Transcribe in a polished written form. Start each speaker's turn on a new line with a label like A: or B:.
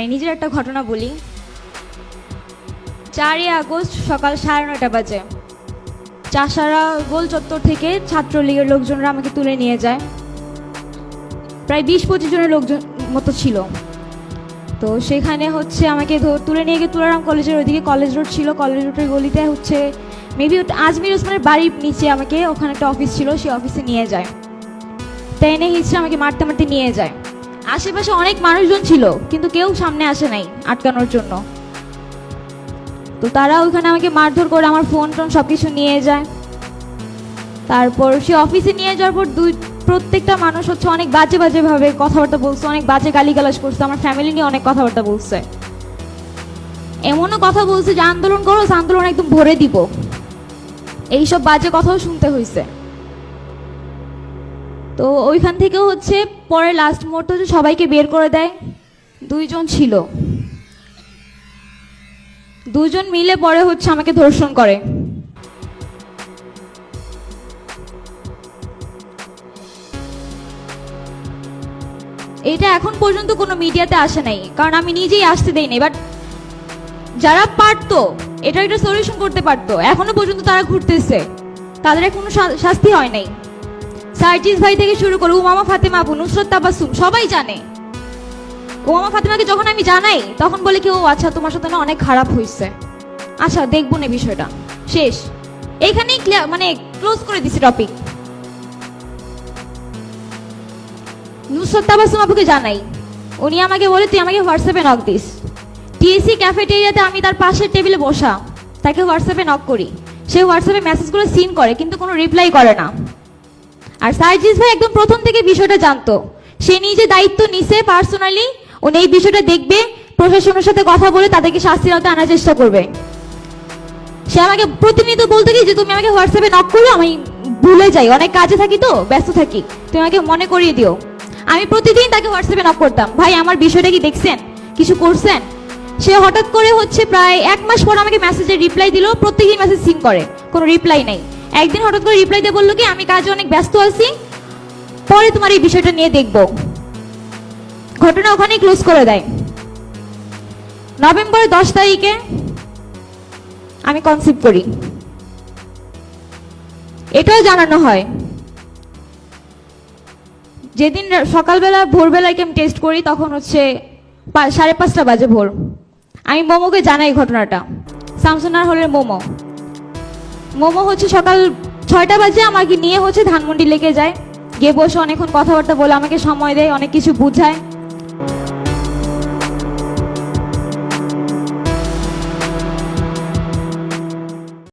A: নিজের একটা ঘটনা বলি। 4ই আগস্ট সকাল 9:30 বাজে চাষারা গোল চত্বর থেকে ছাত্রলীগের লোকজনরা আমাকে তুলে নিয়ে যায়। প্রায় 20-25 জনের লোকজন মতো ছিল। তো সেখানে হচ্ছে আমাকে তুলে নিয়ে গিয়ে তুলারাম কলেজের ওইদিকে কলেজ রোড ছিল, কলেজ রোডের গলিতে হচ্ছে মেবি আজমির ওসমানের বাড়ির নিচে আমাকে, ওখানে একটা অফিস ছিল, সেই অফিসে নিয়ে যায়। তাই এনে হিসেবে আমাকে মারতে মারতে নিয়ে যায়। আশেপাশে অনেক মানুষজন ছিল কিন্তু কেউ সামনে আসে নাই আটকানোর জন্য। তো তারা ওইখানে আমাকে মারধর করে আমার ফোন টোন সবকিছু নিয়ে যায়। তারপর সে অফিসে নিয়ে যাওয়ার পর প্রত্যেকটা মানুষ হচ্ছে অনেক বাজে বাজে ভাবে কথাবার্তা বলছে, অনেক বাজে গালিগালাজ করছে, আমার ফ্যামিলি নিয়ে অনেক কথাবার্তা বলছে। এমনও কথা বলছে যে আন্দোলন করো, আন্দোলন একদম ভরে দিব, এইসব বাজে কথাও শুনতে হয়েছে। তো ওইখান থেকে হচ্ছে পরে লাস্ট মুহূর্তে হচ্ছে সবাইকে বের করে দেয়। 2 জন ছিল, 2 জন মিলে পরে হচ্ছে আমাকে ধর্ষণ করে। এটা এখন পর্যন্ত কোনো মিডিয়াতে আসে নাই, কারণ আমি নিজেই আসতে দেই নাই। বাট যারা পারতো এটা একটা সলিউশন করতে পারতো, এখনো পর্যন্ত তারা ঘুরতেছে, তাদের কোনো শাস্তি হয় নাই। সার্জিস ভাই থেকে শুরু করে উমামা ফাতেমা আপু, নুসরত তাবাসসুম, সবাই জানে। উমামা ফাতেমাকে যখন আমি জানাই তখন বলে কি, ও আচ্ছা তোমার সাথে না অনেক খারাপ হয়েছে, আচ্ছা দেখবো না বিষয়টা, শেষ। এইখানেই মানে ক্লোজ করে দিছি টপিক। নুসরত তাবাসসুম আপুকে জানাই, উনি আমাকে বলে তুই আমাকে হোয়াটসঅ্যাপে নক দিস। টিএসসি ক্যাফেটেরিয়াতে আমি তার পাশের টেবিলে বসা, তাকে হোয়াটসঅ্যাপে নক করি, সে হোয়াটসঅ্যাপে মেসেজগুলো সিন করে কিন্তু কোনো রিপ্লাই করে না। আর সার্জিস ভাই একদম প্রথম থেকে বিষয়টা জানতো, সে নিজে দায়িত্ব নিছে পার্সোনালি, উনি এই বিষয়টা দেখবে, প্রশাসনের সাথে কথা বলে তাদেরকে শাস্তির আওতায় আনার চেষ্টা করবে। সে আমাকে প্রতিনিয়ত বলতে কি যে তুমি আমাকে হোয়াটসঅ্যাপে নক করো, আমি ভুলে যাই, অনেক কাজে থাকি তো, ব্যস্ত থাকি, তুমি আমাকে মনে করিয়ে দিও। আমি প্রতিদিন তাকে হোয়াটসঅ্যাপে নক করতাম, ভাই আমার বিষয়টা কি দেখছেন, কিছু করছেন। সে হঠাৎ করে হচ্ছে প্রায় 1 মাস পর আমাকে মেসেজের রিপ্লাই দিল, প্রত্যেকদিন মেসেজ সিন করে, কোনো রিপ্লাই নেই। একদিন হঠাৎ করে রিপ্লাই দিয়ে বললো কি আমি কাজে অনেক ব্যস্ত আছি, পরে তোমার এই বিষয়টা নিয়ে দেখবো। ঘটনা ওখানেই ক্লোজ করে দেয়। নভেম্বরের 10 তারিখে আমি কনসিভ করি, এটাও জানানো হয়। যেদিন সকালবেলা ভোরবেলায় আমি টেস্ট করি তখন হচ্ছে 5:30 বাজে ভোর। আমি মোমোকে জানাই ঘটনাটা, শামসুন্নাহার হলের মোমো হচ্ছে সকাল 6টা বাজে আমাকে নিয়ে হচ্ছে ধানমন্ডি লেগে যায়, গিয়ে বসে অনেকক্ষণ কথাবার্তা বলে আমাকে সময় দেয়, অনেক কিছু বুঝায়।